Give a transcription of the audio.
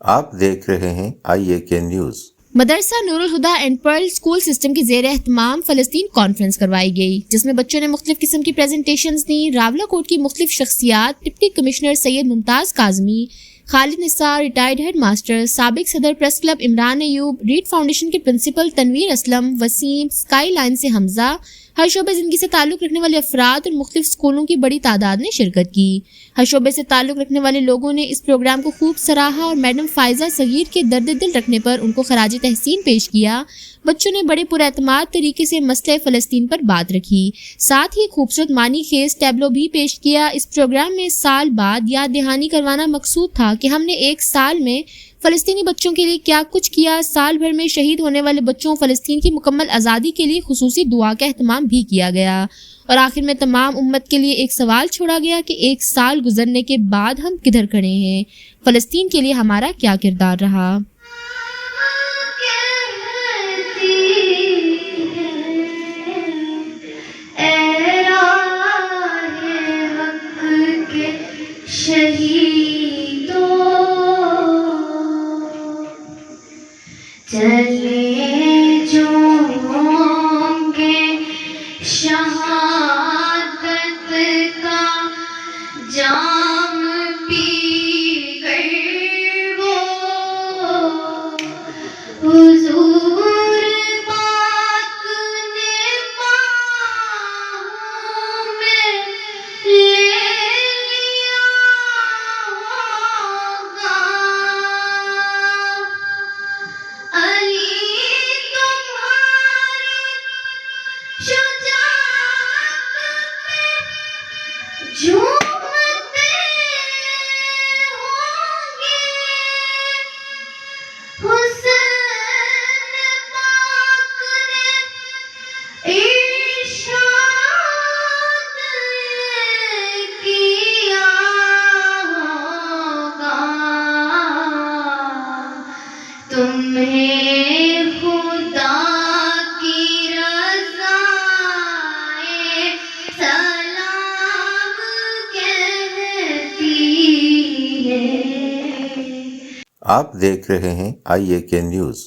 آپ دیکھ رہے ہیں IAK نیوز۔ مدرسہ نور الہدا اینڈ پرل اسکول سسٹم کے زیر اہتمام فلسطین کانفرنس کروائی گئی، جس میں بچوں نے مختلف قسم کی پریزنٹیشنز دیں۔ راولہ کوٹ کی مختلف شخصیات، deputy commissioner Syed Mumtaz Kazmi, Khalid Nisar, retired headmaster, سابق صدر press club Imran Ayub, Read Foundation کے principal Tanveer Aslam, Waseem, Skyline سے حمزہ، ہر شعبے زندگی سے تعلق رکھنے والے افراد اور مختلف اسکولوں کی بڑی تعداد نے شرکت کی۔ ہر شعبے سے تعلق رکھنے والے لوگوں نے اس پروگرام کو خوب سراہا اور میڈم فائزہ صغیر کے درد دل رکھنے پر ان کو خراج تحسین پیش کیا۔ بچوں نے بڑے پراعتماد طریقے سے مسئلہ فلسطین پر بات رکھی، ساتھ ہی خوبصورت معنی خیز ٹیبلو بھی پیش کیا۔ اس پروگرام میں سال بعد یاد دہانی کروانا مقصود تھا کہ ہم نے ایک سال میں فلسطینی بچوں کے لیے کیا کچھ کیا۔ سال بھر میں شہید ہونے والے بچوں فلسطین کی مکمل آزادی کے لیے خصوصی دعا کا اہتمام بھی کیا گیا، اور آخر میں تمام امت کے لیے ایک سوال چھوڑا گیا کہ ایک سال گزرنے کے بعد ہم کدھر کھڑے ہیں، فلسطین کے لیے ہمارا کیا کردار رہا۔ چلے جو ہوں گے شہادت کا جام پی کر وہ حضور پاک نے پاؤں میں لے لیا ہوگا۔ علی تمہاری شجاعت پہ جھومتے ہوں گے، حسین پاک نے ارشاد کیا ہوگا، تمہیں خدا کی رضا سلام کہتی ہے۔ آپ دیکھ رہے ہیں IAK نیوز۔